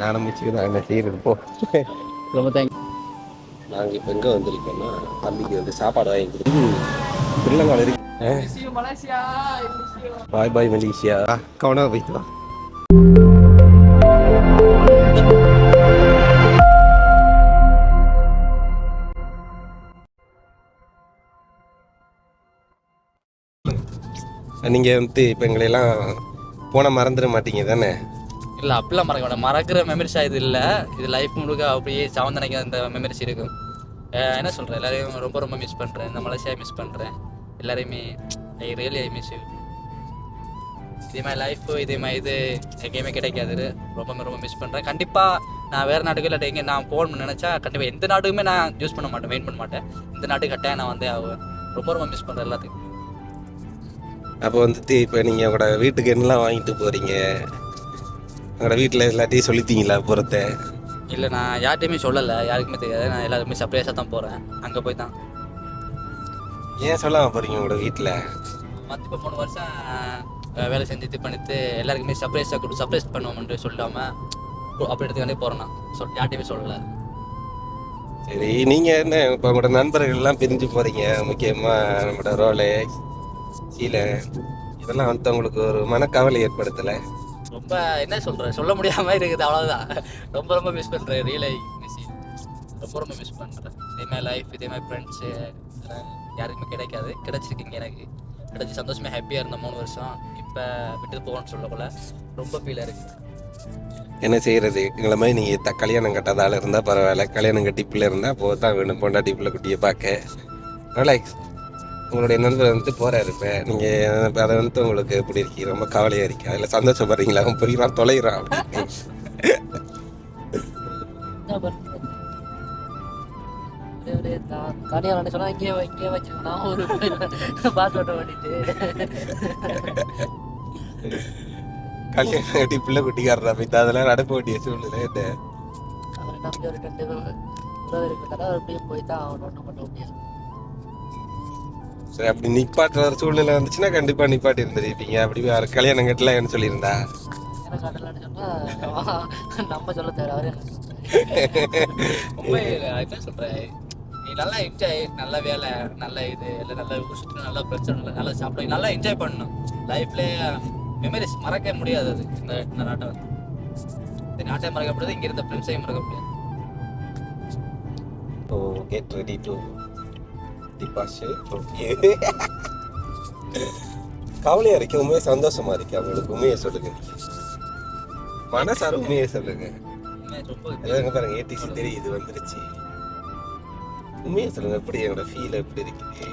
நானும் மிச்சுக்கு தான் என்ன செய்யறது போ. ரொம்ப தேங்க்ஸ். நாங்கள் இப்போ எங்கே வந்திருக்கோம்னா தம்பிக்கு வந்து சாப்பாடு வாங்கி கொடுத்து பிள்ளைங்க இருக்கு. பாய் பாய் மலேசியா. கவனம் போயிட்டு வா. நீங்கள் வந்து இப்போ எங்களையெல்லாம் போன மறந்துட மாட்டீங்க தானே? இல்லை அப்படிலாம் மறக்க மாட்டேன். மறக்கிற மெமரிஸாக இது இல்லை. இது லைஃப் முழுக்க அப்படியே சாவந்தனைக்கு அந்த மெமரிஸ் இருக்கும். என்ன சொல்கிறேன், எல்லாரையும் ரொம்ப ரொம்ப மிஸ் பண்ணுறேன். இந்த மலேசியா மிஸ் பண்ணுறேன் எல்லாரையுமே. I really I miss you. இதே மாதிரி லைஃப் இதே மாதிரி இது எங்கேயுமே கிடைக்காது. ரொம்ப ரொம்ப மிஸ் பண்ணுறேன். கண்டிப்பாக நான் வேறு நாட்டுக்கு இல்லை எங்கே நான் போகணும்னு நினச்சா கண்டிப்பாக எந்த நாட்டுக்குமே நான் யூஸ் பண்ண மாட்டேன், வெயிட் பண்ண மாட்டேன். இந்த நாட்டுக்கு கட்டாயம் நான் வந்தே ஆகுவேன். ரொம்ப ரொம்ப மிஸ் பண்ணுறேன் எல்லாத்துக்கும். அப்போ வந்துட்டு இப்போ நீங்கள் உங்களோட வீட்டுக்கு என்னெல்லாம் வாங்கிட்டு போகிறீங்க? உங்களோட வீட்டில் எல்லாத்தையும் சொல்லிட்டீங்களா போகிறத? இல்லை, நான் யார்கிட்டையுமே சொல்லலை, யாருக்குமே தெரியாது. நான் எல்லாருக்குமே சர்ப்ரைஸாக தான் போகிறேன். அங்கே போய் தான். ஏன் சொல்லாமல் போகிறீங்க உங்களோட வீட்டில்? மற்ற இப்போ 3 வருஷம் வேலை செஞ்சு இது பண்ணிட்டு எல்லாருக்குமே சர்ப்ரைஸ் பண்ணுவோம்னு சொல்லாமல் அப்படி எடுத்துக்காண்டே போகிறேன். நான் யார்கிட்டையுமே சொல்லலை. சரி, நீங்கள் என்ன இப்போ உங்களோட நண்பர்கள்லாம் பிரிஞ்சு போகிறீங்க, முக்கியமாக நம்மளோட ரோலே சீலை, இதெல்லாம் வந்து உங்களுக்கு ஒரு மனக்கவலை ஏற்படுத்தலை? ரொம்ப என்ன சொல்கிறேன், சொல்ல முடியாமல் இருக்குது, அவ்வளோதான். ரொம்ப ரொம்ப மிஸ் பண்ணுறேன். ரியலை மிஸ் ரொம்ப மிஸ் பண்ணுறேன். இதேமாதிரி லைஃப் இதேமாதிரி ஃப்ரெண்ட்ஸு யாருக்குமே கிடைக்காது. கிடைச்சிருக்கீங்க, எனக்கு கிடைச்சி சந்தோஷமாக ஹாப்பியாக இருந்தேன் 3 வருஷம். இப்போ விட்டு போகணும்னு சொல்லக்குள்ள ரொம்ப ஃபீலாக இருக்குது. என்ன செய்கிறது, எங்களை மாதிரி நீங்கள் கல்யாணம் கட்டாதால் இருந்தால் பரவாயில்ல, கல்யாணம் கட்டி பிள்ளை இருந்தால் போக தான் வேணும். பொண்டாட்டி பிள்ளை குட்டியை பார்க்க ரிலாக்ஸ். உங்களுடைய நண்பர் வந்துட்டு போகிறாரு. இப்போ நீங்கள் அதை வந்துட்டு உங்களுக்கு எப்படி இருக்கீங்க? ரொம்ப கவலையாக இருக்கா இல்லை சந்தோஷப்படுறீங்களா? அவன் புரியுறான் தொலைகிறான் கல்யாணம் சொன்னா இங்கே வச்சுக்கணும். ஒரு பாஸ்போர்ட்டை ஓட்டிட்டு கல்யாணம் கட்டி பிள்ளை குட்டிக்காரா போய் அதெல்லாம் நடப்பு வேண்டிய சூழ்நிலை என்ன? அவரை நம்பி ஒரு 2 போய் தான் அவன் ஒன்றும் பண்ண முடியாது. சரி, அப்படி நிப்பாட்டுற ஒரு சூழ்நிலை வந்துச்சுன்னா கண்டிப்பாக நிப்பாட்டி இருந்துருப்பீங்க. அப்படி கல்யாணம் கட்டலாம்னு சொல்லியிருந்தா எனக்கு கட்டலான்னு சொன்னால் நம்ம சொல்ல தேவை. அவரே என்ன சொல்கிறேன், நீ நல்லா என்ஜாய், நல்ல வேலை, நல்ல இது எல்லாம் நல்லா சுற்றி, நல்லா பிரச்சனை, நல்லா சாப்பிட, நல்லா என்ஜாய் பண்ணணும். லைஃப்லேயே மெமரிஸ் மறக்க முடியாது. அது இந்த நாட்டை வந்து இந்த நாட்டை மறக்க முடியாது, இங்கே இருந்த ஃப்ரெண்ட்ஸையும் மறக்க முடியாது. ஓ, கெட் ரெடி டு கவலையா இருக்கு, உண்மையே சந்தோஷமா இருக்கு. அவங்களுக்கு உண்மையை சொல்லுங்க, மனசார உண்மையை சொல்லுங்க. பாருங்க, ஏடிசி தெரியுது வந்துருச்சு. உண்மையை சொல்லுங்க, எப்படி என்னோட ஃபீல் எப்படி இருக்குது?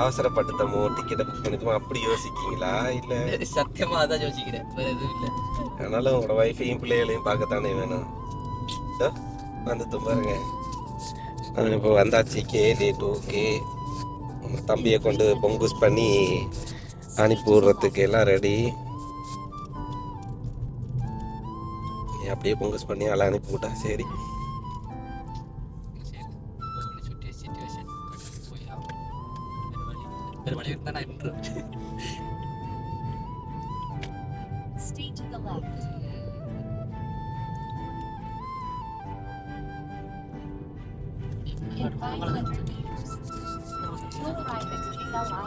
அவசரப்பட்டுட்டமோ, டிக்கெட்டை புக் பண்ணிட்டோமோ அப்படி யோசிக்கீங்களா? இல்லை சத்தியமா அதான் யோசிக்கிறேன், வேற எதுவும் இல்லை. அதனால உங்களோட ஒய்ஃபையும் பிள்ளைகளையும் பார்க்கத்தானே வேணும். வந்து பாருங்க, இப்போ வந்தாச்சு. Gate okay. தம்பியை கொண்டு பொங்குஸ் பண்ணி அனுப்பி விடுறதுக்கு எல்லாம் ரெடி. அப்படியே பொங்குஸ் பண்ணி எல்லாம் அனுப்பி விட்டா சரி.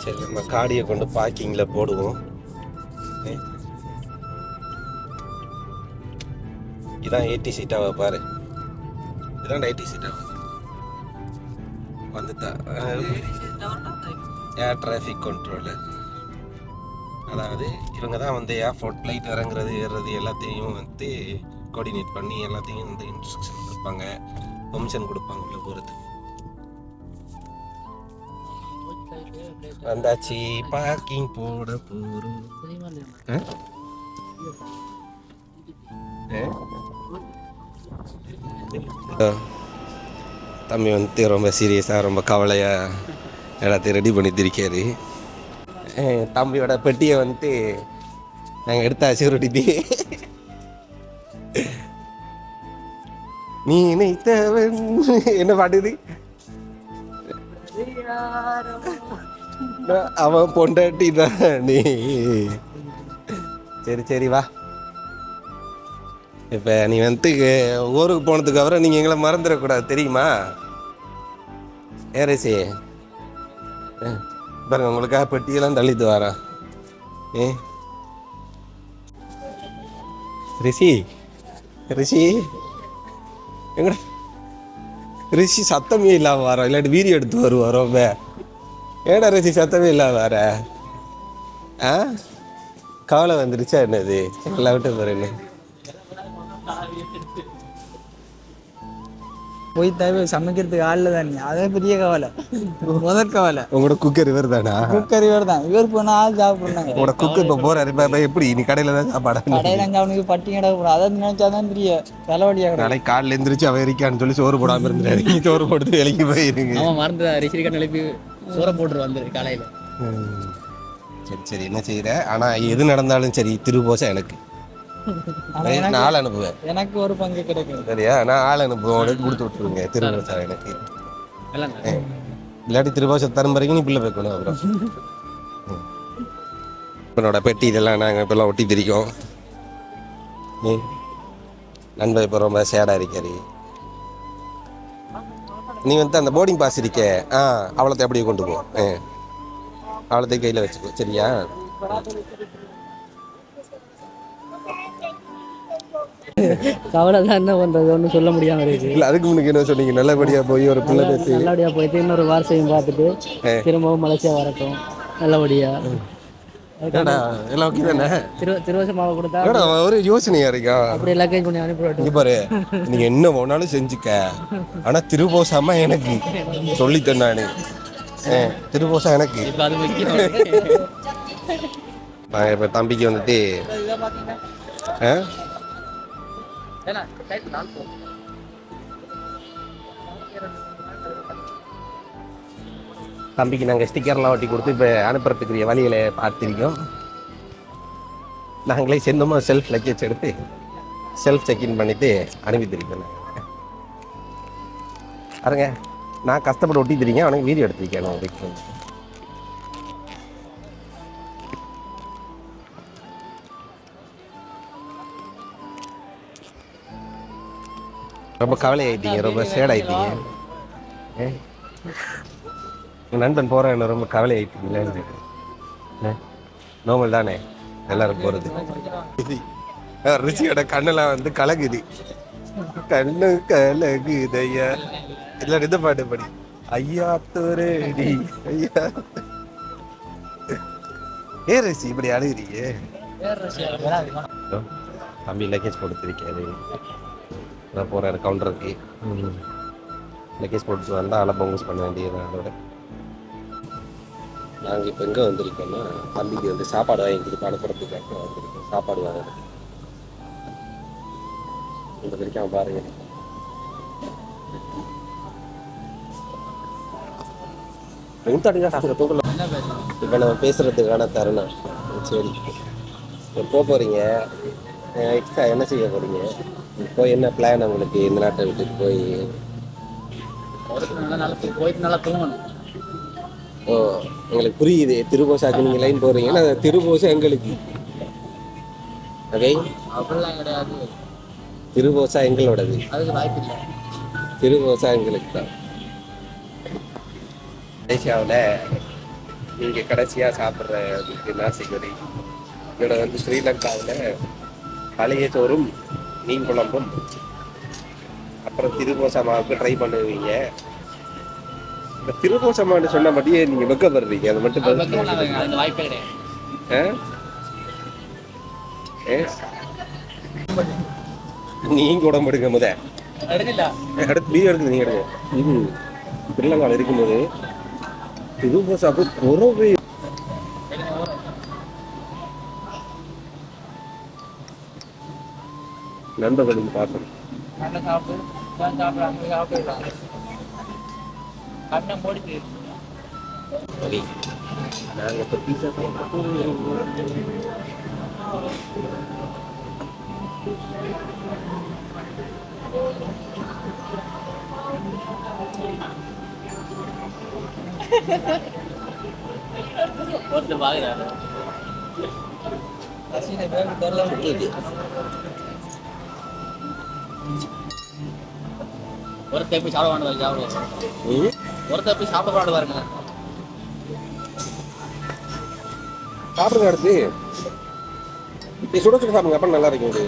சரி, நம்ம காடியை கொண்டு பார்க்கிங்கில் போடுவோம். இதான் 80 சீட்டாவை பாரு. இதான் 80 சீட்டாவை வந்துட்டா. ஏர் டிராஃபிக் கண்ட்ரோலர், அதாவது இவங்க தான் வந்து ஏர்போர்ட் ஃப்ளைட் இறங்குறது ஏறுறது எல்லாத்தையும் வந்து கோஆர்டினேட் பண்ணி எல்லாத்தையும் வந்து இன்ஸ்ட்ரக்ஷன் கொடுப்பாங்க, பெர்மிஷன் கொடுப்பாங்க உள்ள போகிறதுக்கு. வந்தாச்சு, பார்க்கிங் போட போறோம். தம்பி வந்து ரொம்ப சீரியஸாக ரொம்ப கவலையாக எல்லாத்தையும் ரெடி பண்ணி திருக்காரு. தம்பியோட பெட்டியை வந்துட்டு நாங்கள் எடுத்த செக்யூரிட்டி நீ நினைத்தவன் என்ன பாட்டுது, அவன் பொண்டாட்டி தான் நீ. சரி சரி வா. இப்போ நீ வந்து ஊருக்கு போனதுக்கு அப்புறம் நீங்கள் எங்களை மறந்துடக்கூடாது தெரியுமா? ரிஷி பாருங்க உங்களுக்காக பெட்டியெல்லாம் தள்ளிட்டு வரேன். ரிஷி ரிஷி எங்கட ரிஷி சத்தமே இல்லாம வரோம், இல்லாட்டி வீடியோ எடுத்து வருவோம். ரொம்ப ஏடா ரிஷி சத்தமே இல்லாம வர? ஆ கவலை வந்துருச்சா என்னது? எல்லாம் விட்டு போறேன்னு போய் தவிர சமைக்கிறதுக்கு ஆள் தானே, அதே பெரிய கவலை. முதற் கவலை உங்களோட குக்கர் இவர் தானா? குக்கர் இவர் தான். இவர் போனா ஆள் சாப்பிட்றாங்க. உங்களோட குக்கர் இப்போ போறாரு. இப்போ எப்படி நீ கடையில் தான் சாப்பாடு? கடையில் அங்கே அவனுக்கு பட்டி கிடக்க போகிறோம். அதை நினைச்சாதான் பெரிய தலைவலியாக. நாளைக்கு காலையில் எழுந்திரிச்சு அவன் இருக்கான்னு சொல்லி சோறு போடாமல் இருந்தாரு. நீ சோறு போட்டு வேலைக்கு போயிருங்க. அவன் மறந்து ரிஷிகன் எழுப்பி சோற போட்டு வந்துரு காலையில். சரி சரி என்ன செய்கிற? ஆனால் எது நடந்தாலும் சரி திருபோசம் எனக்கு நான் ஆள் அனுப்புவேன். எனக்கு ஒரு பங்கு கிடைக்கும் சரியா? நான் ஆள் அனுப்புவேன், உனக்கு கொடுத்து விட்டுருங்க திருபோசம் எனக்கு. இல்லாட்டி திருபோசம் தரும் வரைக்கும் நீ பிள்ளை வைக்கணும். அப்புறம் என்னோட பெட்டி இதெல்லாம் நாங்கள் இப்போல்லாம் ஒட்டி திரிக்கோம். நண்பர் இப்போ ரொம்ப சேடாக இருக்காரு. நீ வந்து அந்த போர்டிங் பாஸ் இருக்க, அவ்வளோத்தை அப்படியே கொண்டு போ. அவ்வளோத்தையும் கையில் வச்சுக்கோ சரியா? கவலை தான், என்ன பண்ணுறது, ஒன்றும் சொல்ல முடியாமல் இருக்குது. இல்லை அதுக்கு முன்னுக்கு என்ன சொன்னீங்க? நல்லபடியாக போய் ஒரு பிள்ளை பேசி நல்லபடியாக போயிட்டு இன்னொரு வாரத்தையும் பார்த்துட்டு திரும்பவும் மலேசியா வரட்டும் நல்லபடியாக. எல்லாம் ஓகே தானே? திருவசமாவை கொடுத்தா ஒரு யோசனையா இருக்கா? அப்படி எல்லாத்தையும் கொஞ்சம் அனுப்பிவிட்டு இங்கே பாரு, நீ என்ன வேணாலும் செஞ்சுக்க, ஆனால் திருபோசாமா எனக்கு சொல்லித்தேன் நான். திருபோசா எனக்கு. நான் இப்போ தம்பிக்கு வந்துட்டு தம்பிக்கு நாங்கள் ஸ்டிக்கர்லாம் ஒட்டி கொடுத்து இப்போ அனுப்புறதுக்குரிய வழிகளை பார்த்துருக்கோம். நாங்களே சொந்தமாக செல்ஃப் லக்கேஜ் எடுத்து செல்ஃப் செக்இன் பண்ணிவிட்டு அனுப்பித்திருக்கேன். பாருங்க நான் கஷ்டப்பட்டு ஒட்டி தெரியுங்க, அவனுக்கு வீடியோ எடுத்திருக்கேன். நான் அதுக்கு ரொம்ப கவலை ஆயிட்டீங்க, ரொம்ப சேட் ஆயிட்டீங்க. உங்கள் நண்பன் போகிறேன்னு ரொம்ப கவலை ஆயிட்டீங்களே. நோமல் தானே எல்லாரும் போகிறது. ரிஷியோட கண்ணெல்லாம் வந்து கலகுது, கண்ணு கலகுதையா. இல்லை இந்த பாட்டு படி, ஐயா தோரடி ஐயா. ரிஷி இப்படி அழுகிறீங்க? தம்பி லக்கேஜ் கொடுத்துருக்காரு, போகிறாரு கவுண்டருக்கு. லக்கேஜ் போட்டு வந்தால் ஆளை பொங்கஸ் பண்ண வேண்டியது. அதோட நாங்கள் இப்போ எங்கே வந்திருக்கோம்னா தம்பிக்கு வந்து சாப்பாடு வாங்கி கொடுத்து அனுப்புறதுக்காக வந்திருக்கோம். சாப்பாடு வாங்குறது இந்த வரைக்கும் பாருங்க. இப்போ நம்ம பேசுறதுக்கான தருணம். சரி இப்போ போகிறீங்க, எக்ஸ்ட்ரா என்ன செய்ய போகிறீங்க? இப்போ என்ன பிளான் உங்களுக்கு? இந்த நாட்டை விட்டுட்டு போய் போயிட்டு நல்லா தூங்கணும். ஓ எங்களுக்கு புரியுது. திருபோசாக்கு நீங்கள் லைன் போடுறீங்கன்னா திருபோசா எங்களுக்கு ஓகே. அப்படிலாம் கிடையாது, திருபோசா எங்களோடது, அதுக்கு வாய்ப்பு இல்லை. திருபோசா எங்களுக்கு தான். மலேசியாவில் நீங்கள் கடைசியாக சாப்பிட்ற நாசிகரி இதோட வந்து ஸ்ரீலங்காவில் பழைய சோறும் மீன் குழம்பும் அப்புறம் திருபோசமாவுக்கு ட்ரை பண்ணுவீங்க. இந்த திருபோசமான்னு சொன்ன மட்டும் நீங்கள் வெக்கப்படுறீங்க, அதை மட்டும் வாய்ப்பே கிடையாது. நீங்க உடம்பு எடுக்க முத அடுத்து வீடியோ எடுக்குது, நீங்க எடுங்க. ஸ்ரீலங்காவில் இருக்கும்போது திருபோசாவுக்கு குறவு நண்பர்களின் பாசம். நாங்கள் இப்போ பீஸா ஒருத்தர் போய் சாப்பிட வேண்டாம் சாப்பிடுவோம். ஒருத்தர் போய் சாப்பிட வேண்டாம் பாருங்க. சாப்பிடுங்க அடுத்து. நீ சுட சுட சாப்பிடுங்க, அப்போ நல்லா இருக்கும் இது.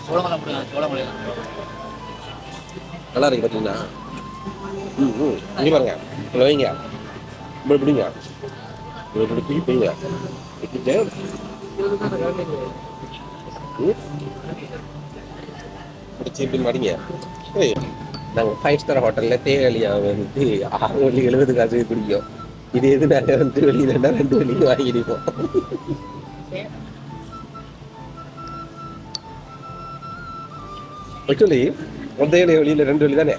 சோளமலை முடியும், சோளமலை நல்லா இருக்கு பார்த்தீங்கன்னா. இங்கே பாருங்க, இவ்வளோ வைங்க, இப்படி பிடிங்க, இப்படி பிடிச்சி வைங்க, வச்சுட்டு பிடிச்சி இப்படி மடிங்க. நாங்கள் 5 ஸ்டார் ஹோட்டலில் தேயிலையா வந்து 6 வள்ளி 70 காசு பிடிக்கும். இது எது நாங்கள் வந்து வெளியிலன்னா 2 வள்ளிக்கு வாங்கிடுவோம். ஆக்சுவலி அந்த ஏழை வழியில் 2 வழி தானே?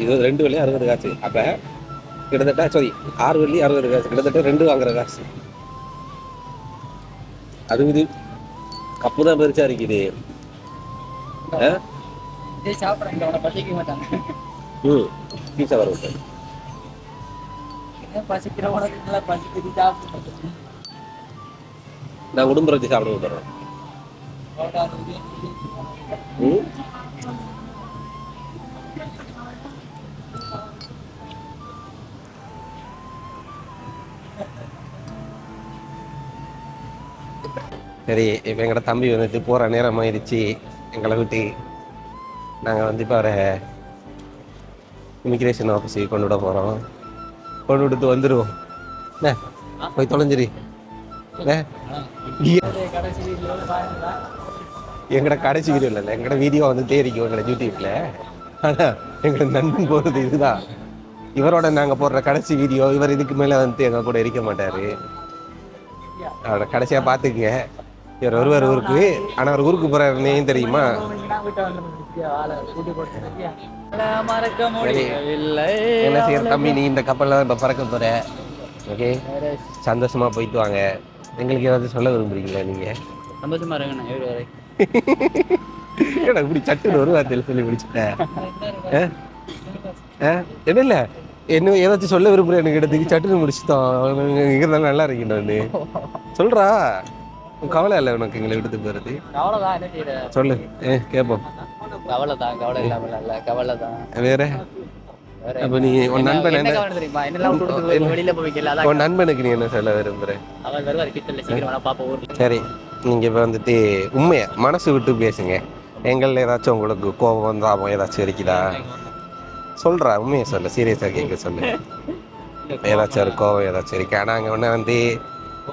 இது 2 வழி 60 காசு. அப்போ கிட்டத்தட்ட 6 வழி 60 காசு, கிட்டத்தட்ட 2 வாங்குற காசு. அது இது கப்பு தான் பெருசா இருக்குது. பீஸா வரும் நான் உடம்பு வச்சு சாப்பிட விட்டுறேன். சரி, இப்போ எங்களோட தம்பி வந்துட்டு போகிற நேரம் ஆயிடுச்சு. எங்களை விட்டு நாங்கள் வந்து இப்போ அவரை இமிக்ரேஷன் ஆஃபீஸுக்கு கொண்டு விட போகிறோம். கொண்டு விட்டு வந்துடுவோம். என்ன போய் தொலைஞ்சிரு. எங்களோட கடைசி வீடியோ இல்லை, எங்களோட வீடியோ வந்து தேரிக்கும் எங்களோட யூடியூப்பில். ஆனால் எங்களோட நண்பன் போகிறது இதுதான். இவரோட நாங்கள் போடுற கடைசி வீடியோ. இவர் இதுக்கு மேலே வந்து எங்கள் கூட இருக்க மாட்டார். அவரோட கடைசியாக பார்த்துக்குங்க. இவர் வருவார் ஊருக்கு. ஆனால் அவர் ஊருக்கு போகிறாருன்னு தெரியுமா? என்ன செய்யற தம்பி, நீ இந்த கப்பலில் இப்போ பறக்க போகிற. ஓகே, சந்தோஷமா போயிட்டு வாங்க. எங்களுக்கு ஏதாவது சொல்ல விரும்புறீங்களா நீங்கள்? சந்தோஷமா இருங்கண்ணா. இப்படி சட்டுன்னு ஒரு வார்த்தையில் சொல்லி முடிச்சுட்டேன். என்ன இல்லை, என்ன ஏதாச்சும் சொல்ல விரும்புகிறேன் எனக்கு இடத்துக்கு சட்டுன்னு முடிச்சுட்டோம். இருந்தாலும் நல்லா இருக்கீங்க சொல்கிறா. கவலை இல்லை உனக்கு எங்களை விடுத்து போகிறது? கவலைதான், என்ன செய்யற சொல்லு, கேட்போம். கவலைதான், கவலை இல்லாமல் இல்லை, கவலைதான். வேற அப்போ நீ உன் நண்பன் தெரியுமா, என்னெல்லாம் வெளியில போய்க்கல. உன் நண்பனுக்கு நீ என்ன சொல்ல விரும்புற? அவன் வருவார் கிட்ட, சீக்கிரம் பாப்பா ஊருக்கு. சரி, நீங்கள் இப்போ வந்துட்டு உண்மையை மனசு விட்டு பேசுங்க. எங்களில் ஏதாச்சும் உங்களுக்கு கோபம் வந்தால் ஏதாச்சும் இருக்குதா? சொல்கிறா, உண்மையை சொல்ல, சீரியஸாக கேட்க சொல்லு. ஏதாச்சும் ஒரு கோபம் ஏதாச்சும் இருக்கு. ஆனால் அங்கே ஒன்று வந்து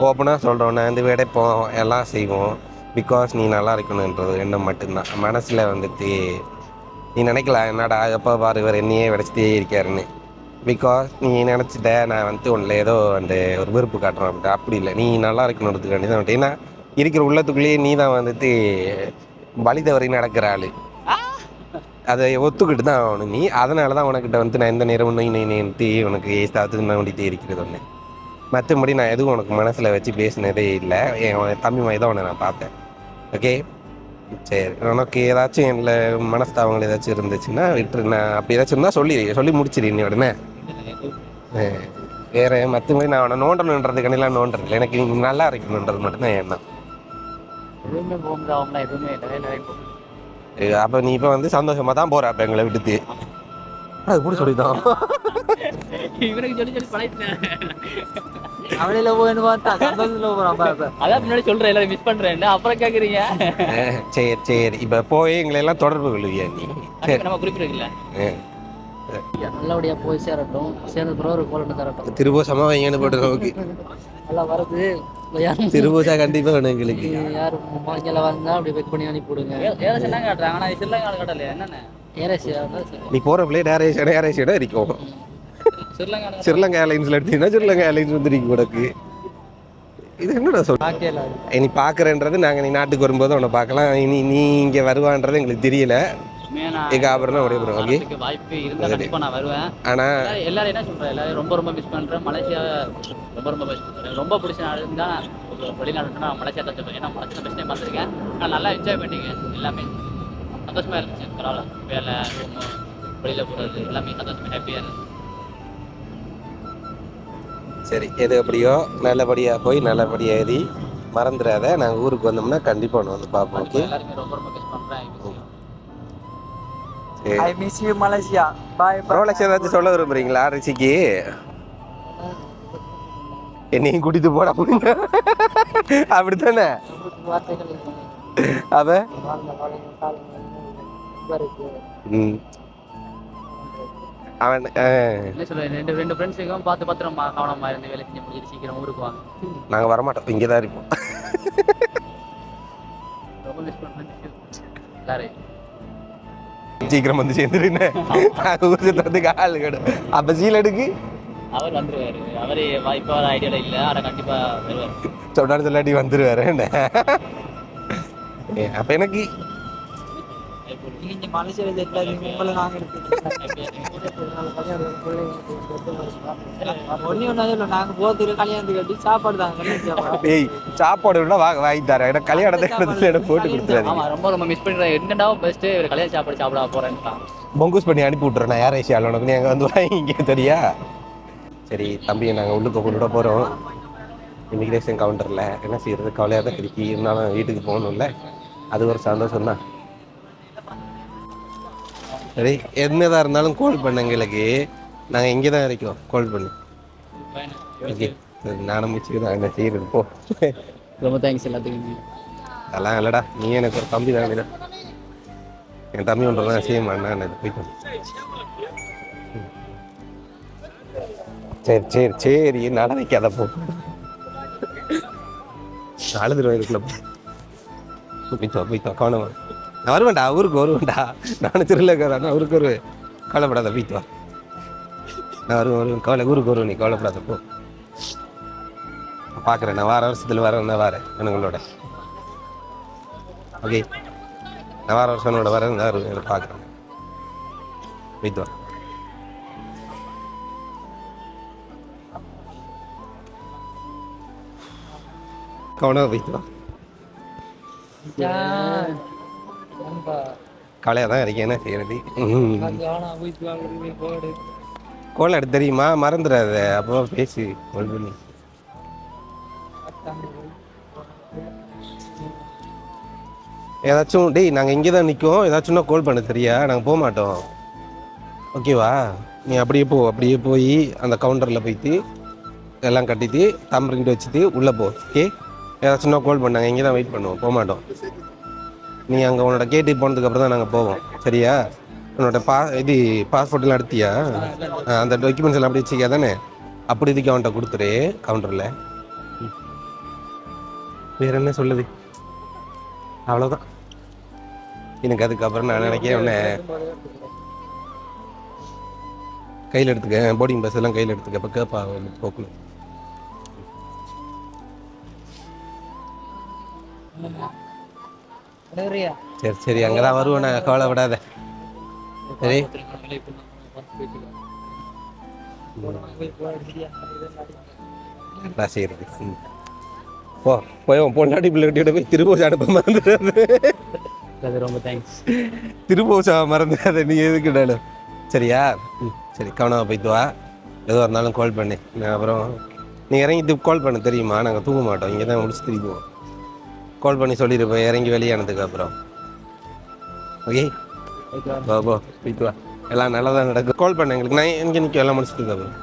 ஓப்பனாக சொல்கிறோன்னே வந்து விடைப்போம், எல்லாம் செய்வோம். பிகாஸ் நீ நல்லா இருக்கணுன்றது எண்ணம் மட்டும்தான். மனசில் வந்துட்டு நீ நினைக்கலாம், என்னடா எப்போ பாரு இவர் என்னையே விடைச்சிட்டே இருக்காருன்னு. பிகாஸ் நீ நினச்சிட்ட நான் வந்து உன்னில் ஏதோ அந்த ஒரு வெறுப்பு காட்டுறேன் அப்படின்ட்டு. அப்படி இல்லை, நீ நல்லா இருக்கணுன்றதுக்காண்டி தான். ஏன்னா இருக்கிற உள்ளத்துக்குள்ளேயே நீ தான் வந்துட்டு வழி தவறி நடக்கிற ஆள். அதை ஒத்துக்கிட்டு தான் ஆகணும் நீ. அதனால தான் உனக்கிட்ட வந்து நான் எந்த நேரம் இன்னும் உனக்கு ஏசாத்துக்கு நான் ஓடிட்டே இருக்கிறது ஒன்று. மற்றபடி நான் எதுவும் உனக்கு மனசில் வச்சு பேசினதே இல்லை. என் தம்பி மாதிரி தான் உன்னை நான் பார்த்தேன். ஓகே, சரி. உனக்கு ஏதாச்சும் என் மனஸ்தாபங்கள் ஏதாச்சும் இருந்துச்சுன்னா விட்டுரு. நான் அப்படி ஏதாச்சும் இருந்தால் சொல்லி முடிச்சிடு நீ உடனே. வேறு மற்றபடி நான் அவனை நோண்டணுன்றதுக்கெல்லாம் நோண்டுறதில்லை. எனக்கு நீ நல்லா இருக்கணுன்றது மட்டும்தான் எண்ணம். அப்போ நீ இப்போ வந்து சந்தோஷமாக தான் போகிற. அப்போ எங்களை விட்டுட்டு அது கூட சொல்லிதான் இவனுக்கு சொல்லி பழகிட்டேன். அவளையில போயின்னு பார்த்தா சந்தோஷத்துல போறான். அதான் முன்னாடி சொல்றேன், எல்லாரும் மிஸ் பண்றேன், அப்புறம் கேக்குறீங்க. சரி சரி, இப்ப போய் எங்களை எல்லாம் தொடர்பு கொள்ளுவியா நீ? சரி, நம்ம குறிப்பிடல. நல்லபடியா போய் சேரட்டும். சேர்ந்த பிறகு ஒரு கோல் தரட்டும். திருபோசமா வைங்கன்னு போட்டு நமக்கு நல்லா வருது. திருபோசா கண்டிப்பா வேணும் எங்களுக்கு. யாரும் இங்கே வந்தா அப்படி வெயிட் பண்ணி அனுப்பிவிடுங்க. ஏரேஷன் காட்டுறாங்க, ஆனால் ஸ்ரீலங்கா காட்டலையா? என்னென்ன ஏரேஷியா நீ போற பிளேட் ஏரேஷியோட இருக்கும். ஸ்ரீலங்கா ஏர்லைன்ஸ்ல எடுத்தீங்கன்னா ஸ்ரீலங்கா ஏர்லைன்ஸ் வந்துருக்கு உனக்கு. இது என்னடா சொல்ல, நீ பாக்குறன்றது நாங்க நீ நாட்டுக்கு வரும்போது உன்னை பார்க்கலாம். நீ இங்க வருவான்றது எங்களுக்கு தெரியல. எங்க ஆபரணம் ஒரே போறோம். ஓகே, வாய்ப்பு இருந்தா கண்டிப்பா நான் வருவேன். ஆனா எல்லாரும் என்ன சொல்றேன், எல்லாரும் ரொம்ப மிஸ் பண்றேன். மலேசியா ரொம்ப மிஸ் பண்றேன். ரொம்ப பிடிச்ச நாடு தான். வெளிநாடுனா மலேசியா தான் சொல்லுவேன். ஏன்னா மலேசியா பெஸ்ட் டைம் பார்த்துருக்கேன். நான் நல்லா என்ஜாய் பண்ணிங்க எல்லாமே சந்தோஷமாக இருந்துச்சு. பரவாயில்ல, வேலை ரூமு வெளியில் போகிறது எல்லாமே சந்தோஷமாக ஹாப்பியாக இருந்துச்சு. சரி, எது எப்படியோ நல்லபடியாக போய் நல்லபடியாக எழுதி மறந்துடாத. நாங்கள் ஊருக்கு வந்தோம்னா கண்டிப்பாக ஒன்று வந்து பார்ப்போம். ஓகே, எல்லாருமே ரொம்ப ரொம்ப மிஸ் பண்ணுறேன். சரி. I miss you Malaysia. Bye. Rolex ஏதாச்சும் சொல்ல விரும்புறீங்களா ரிஷிக்கு? என்னையும் கூட்டிட்டு போட முடியுங்க அப்படித்தானே அவ அவன் என்ன சொல்லுவேன், ரெண்டு ஃப்ரெண்ட்ஸுக்கும் பார்த்து பத்திரமா கவனமாக இருந்து வேலை செஞ்சு முடிச்சுட்டு சீக்கிரம் ஊருக்கு வாங்க. நாங்கள் வரமாட்டோம், இங்கே தான் இருப்போம். ரொம்ப மிஸ் பண்ணுறேன் எல்லாரையும். சீக்கிரம் வந்து சேர்ந்துருன்னு ஊர் சுற்றுறதுக்கு ஆள் கிடையாது. அப்போ சீல் எடுக்கு அவர் வந்துருவாரு. அவரு இப்போ வர ஐடியாவில் இல்லை, ஆனால் கண்டிப்பாக வருவார். சொன்னாரு சொல்லாட்டி வந்துருவாரு. அப்போ எனக்கு நீங்கள் மலேசியாவில் செட்டில் ஆகிங்க, உங்களை நாங்கள் ஒன்றாவது இல்லை. நாங்கள் போகிறதுக்கு கல்யாணத்துக்கு கட்டி சாப்பாடு தாங்க. ஏய், சாப்பாடு விட வாங்கி தரேன். எனக்கு கல்யாணத்தை போட்டு கொடுத்துறாரு. ஆமாம், ரொம்ப ரொம்ப மிஸ் பண்ணுறேன். என்னடா பெஸ்ட்டு ஒரு கல்யாண சாப்பாடு சாப்பிட போகிறேன்ட்டா பொங்கூஸ் பண்ணி அனுப்பி விட்றேன். நான் யார் ஐசியால் உனக்கு நீ அங்கே வந்து வாங்கிக்க தெரியா? சரி தம்பியை நாங்கள் உள்ளுக்கு கொண்டு விட போகிறோம். இமிக்ரேஷன் கவுண்டரில் என்ன செய்யறது, கவலையாக தான் திருப்பி இருந்தாலும் வீட்டுக்கு போகணும்ல, அது ஒரு சந்தோஷம் தான். சரி, என்னதான் இருந்தாலும் கால் பண்ண எங்களுக்கு. நாங்கள் இங்கே தான் இருக்கோம், கால் பண்ணி. ஓகே, சரி, நானும் மிச்சுக்கு தான் என்ன செய்யறது. போ, ரொம்ப தேங்க்ஸ் எல்லாத்துக்கும். அதெல்லாம் இல்லைடா, நீ எனக்கு ஒரு தம்பி தான். என் தம்பி ஒன்று தான் செய்ய மாட்டேன். போய்ட்டு சரி சரி சரி நட வைக்காத போ, அழுதுருவேன் இதுக்குள்ள. போய்த்தோ கவனமா. நான் வருவேன்டா, ஊருக்கு வருவேன்டா. நானும் திருவிழாக்காரன், ஊருக்கு வருவேன். கவலைப்படாத, போய்த்தோ. நான் வருவேன் ஊருக்கு வருவேன். நீ கவலைப்படாத போ. பார்க்குறேன், நான் வருஷத்தில் வரேன் உங்களோட. ஓகே, நான் வருஷனோட வரேன் பார்க்குறேன். போய்த்தோ. கவனமாக போய்த்தோ. கவலையாக தான் இருக்கேன், என்ன செய்யறது. கோல் எடுத்து தெரியுமா, மறந்துடாத. அப்போ பேசி கோல் பண்ணி. ஏதாச்சும் டேய், நாங்கள் இங்கே தான் நிற்கோம். ஏதாச்சும்னா கால் பண்ண சரியா? நாங்கள் போக மாட்டோம், ஓகேவா? நீ அப்படியே போய் அந்த கவுண்டரில் போய்ட்டு எல்லாம் கட்டிட்டு தம்பிட்டு வச்சுட்டு உள்ளே போ. ஓகே, ஏதாச்சும்னா கால் பண்ணாங்க. இங்கே தான் வெயிட் பண்ணுவோம், போக மாட்டோம். நீ அங்கே உன்னோட கேட்டு போனதுக்கப்புறம் தான் நாங்கள் போவோம், சரியா? உன்னோட பாஸ்போர்ட்லாம் எடுத்தியா? அந்த டாக்குமெண்ட்ஸ் எல்லாம் அப்படி வச்சுக்கா தானே? அப்படி இதுக்கு அவன்கிட்ட கொடுத்துரு கவுண்டரில். வேற என்ன சொல்லுது, அவ்வளோதான். எனக்கு அதுக்கப்புறம் நான் நினைக்கிறேன் உன்னை கையில் எடுத்துக்க, போர்டிங் பஸ் எல்லாம் கையில் எடுத்துக்க. இப்போ கேப்பா போக்கணும். சரி சரி, அங்கே தான் வருவேன், நான் கவலைப்படாத. சரி, நான் செய்யறது. போய் பொண்டாட்டி பிள்ளை கட்டியோட போய் திருப்பூர் அனுப்ப மறந்துடாது. ரொம்ப தேங்க்ஸ். திருப்பூர் மறந்துடாத நீ எதுக்குனாலும், சரியா? சரி, கவனமாக போய்த்து வா. எதுவாக இருந்தாலும் கால் பண்ணு. நான் அப்புறம் நீ இறங்கி கால் பண்ண தெரியுமா? நாங்கள் தூங்க மாட்டோம், இங்கே தான் முடிச்சு திரும்புவோம். கால் பண்ணி சொல்லியிருப்போம் இறங்கி வெளியானதுக்கு அப்புறம். ஓகே, போ போய்த்து வா. எல்லாம் நல்லா தான் நடக்கும். கால் பண்ண எங்களுக்கு, நான் எங்கே நிற்கும் எல்லாம் முடிச்சுட்டு அப்புறம்.